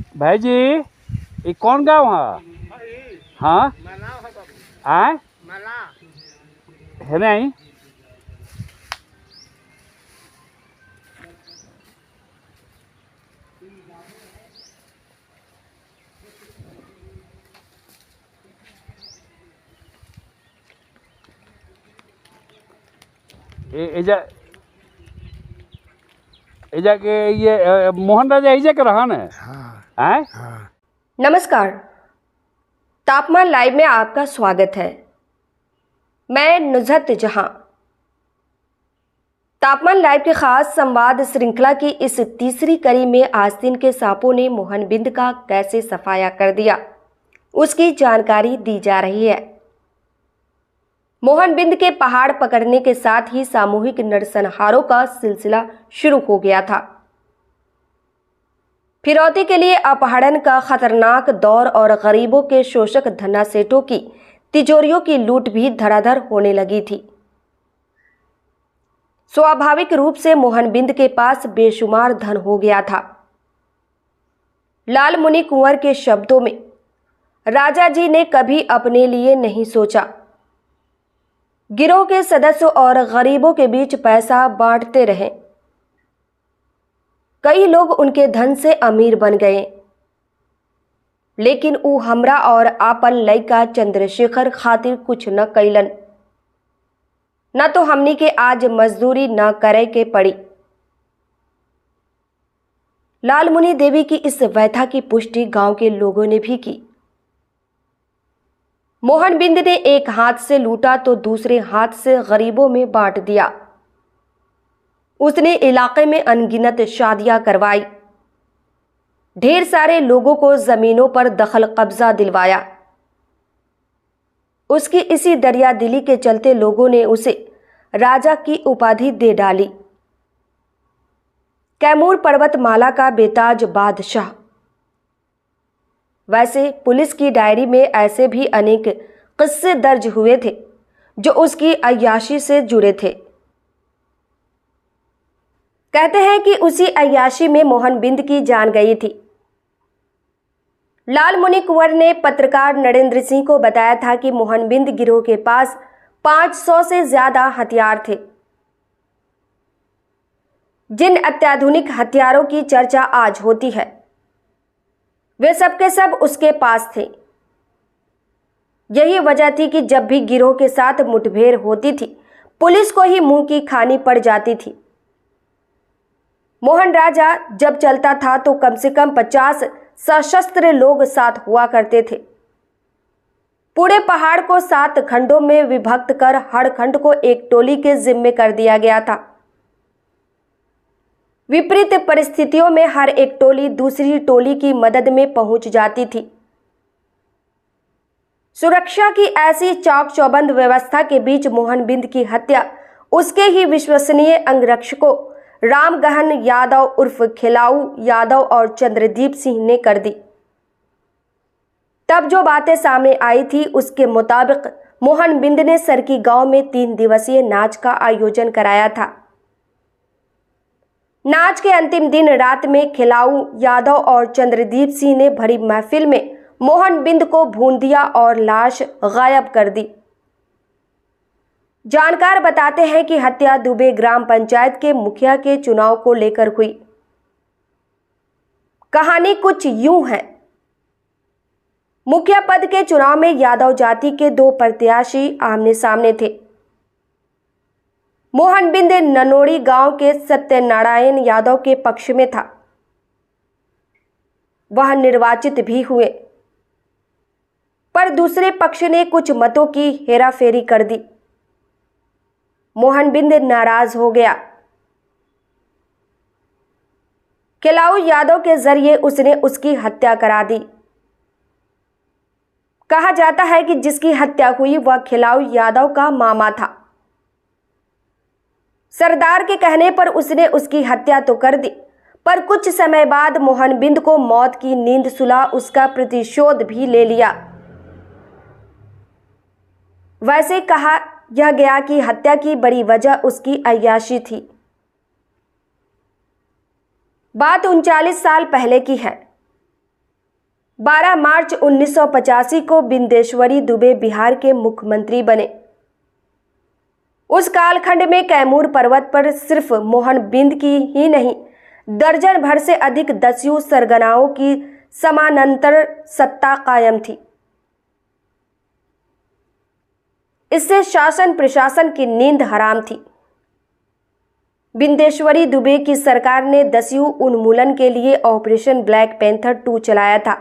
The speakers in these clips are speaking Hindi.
भाई जी, ये कौन गाँव है? हाँ आए है नहीं। एजा एजा के ये मोहन राजा एजा के रहन है। आए नमस्कार, तापमान लाइव में आपका स्वागत है। मैं नुजहत जहां। तापमान लाइव की खास संवाद श्रृंखला की इस तीसरी कड़ी में आस्तीन के सांपों ने मोहन बिंद का कैसे सफाया कर दिया, उसकी जानकारी दी जा रही है। मोहन बिंद के पहाड़ पकड़ने के साथ ही सामूहिक नरसंहारों का सिलसिला शुरू हो गया था। फिरौती के लिए अपहरण का खतरनाक दौर और गरीबों के शोषक धन्नासेठों की तिजोरियों की लूट भी धड़ाधड़ होने लगी थी। स्वाभाविक रूप से मोहन बिंद के पास बेशुमार धन हो गया था। लाल मुनि कुंवर के शब्दों में, राजा जी ने कभी अपने लिए नहीं सोचा। गिरोह के सदस्यों और गरीबों के बीच पैसा बांटते रहे। कई लोग उनके धन से अमीर बन गए, लेकिन ऊ हमरा और आपन लइका चंद्रशेखर खातिर कुछ न कैलन। न तो हमनी के आज मजदूरी न करे के पड़ी। लाल मुनि देवी की इस व्यथा की पुष्टि गांव के लोगों ने भी की। मोहन बिंद ने एक हाथ से लूटा तो दूसरे हाथ से गरीबों में बांट दिया। उसने इलाके में अनगिनत शादियां करवाई, ढेर सारे लोगों को जमीनों पर दखल कब्जा दिलवाया। उसकी इसी दरियादिली के चलते लोगों ने उसे राजा की उपाधि दे डाली, कैमूर पर्वतमाला का बेताज बादशाह। वैसे पुलिस की डायरी में ऐसे भी अनेक किस्से दर्ज हुए थे जो उसकी अय्याशी से जुड़े थे। कहते हैं कि उसी अय्याशी में मोहन बिंद की जान गई थी। लाल मुनि कुंवर ने पत्रकार नरेंद्र सिंह को बताया था कि मोहन बिंद गिरोह के पास 500 से ज्यादा हथियार थे। जिन अत्याधुनिक हथियारों की चर्चा आज होती है, वे सब के सब उसके पास थे। यही वजह थी कि जब भी गिरोह के साथ मुठभेड़ होती थी, पुलिस को ही मुंह की खानी पड़ जाती थी। मोहन राजा जब चलता था तो कम से कम 50 सशस्त्र लोग साथ हुआ करते थे। पूरे पहाड़ को 7 खंडों में विभक्त कर हर खंड को एक टोली के जिम्मे कर दिया गया था। विपरीत परिस्थितियों में हर एक टोली दूसरी टोली की मदद में पहुंच जाती थी। सुरक्षा की ऐसी चाक चौबंद व्यवस्था के बीच मोहन बिंद की हत्या उसके ही विश्वसनीय अंगरक्षकों रामगहन यादव उर्फ खिलाऊ यादव और चंद्रदीप सिंह ने कर दी। तब जो बातें सामने आई थी उसके मुताबिक मोहन बिंद ने सरकी गांव में 3 दिवसीय नाच का आयोजन कराया था। नाच के अंतिम दिन रात में खिलाऊ यादव और चंद्रदीप सिंह ने भरी महफिल में मोहन बिंद को भून दिया और लाश गायब कर दी। जानकार बताते हैं कि हत्या दुबे ग्राम पंचायत के मुखिया के चुनाव को लेकर हुई। कहानी कुछ यूं है। मुखिया पद के चुनाव में यादव जाति के 2 प्रत्याशी आमने सामने थे। मोहन बिंद ननोड़ी गांव के सत्यनारायण यादव के पक्ष में था। वह निर्वाचित भी हुए, पर दूसरे पक्ष ने कुछ मतों की हेराफेरी कर दी। मोहन बिंद नाराज हो गया। खिलाऊ यादव के जरिए उसने उसकी हत्या करा दी। कहा जाता है कि जिसकी हत्या हुई वह खिलाऊ यादव का मामा था। सरदार के कहने पर उसने उसकी हत्या तो कर दी, पर कुछ समय बाद मोहन बिंद को मौत की नींद सुला उसका प्रतिशोध भी ले लिया। वैसे कहा यह गया कि हत्या की बड़ी वजह उसकी अय्याशी थी। बात 39 साल पहले की है। 12 मार्च 1985 को बिंदेश्वरी दुबे बिहार के मुख्यमंत्री बने। उस कालखंड में कैमूर पर्वत पर सिर्फ मोहन बिंद की ही नहीं, दर्जन भर से अधिक दस्यु सरगनाओं की समानांतर सत्ता कायम थी। इससे शासन प्रशासन की नींद हराम थी। बिंदेश्वरी दुबे की सरकार ने दस्यु उन्मूलन के लिए ऑपरेशन ब्लैक पैंथर 2 चलाया था।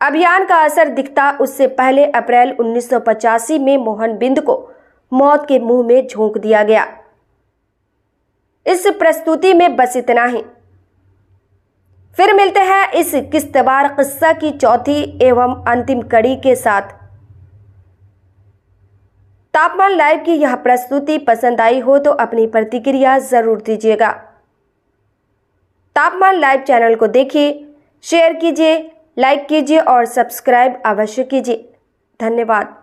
अभियान का असर दिखता उससे पहले अप्रैल 1985 में मोहन बिंद को मौत के मुंह में झोंक दिया गया। इस प्रस्तुति में बस इतना ही। फिर मिलते हैं इस किश्तवार किस्सा की चौथी एवं अंतिम कड़ी के साथ। तापमान लाइव की यह प्रस्तुति पसंद आई हो तो अपनी प्रतिक्रिया जरूर दीजिएगा। तापमान लाइव चैनल को देखिए, शेयर कीजिए, लाइक कीजिए और सब्सक्राइब अवश्य कीजिए। धन्यवाद।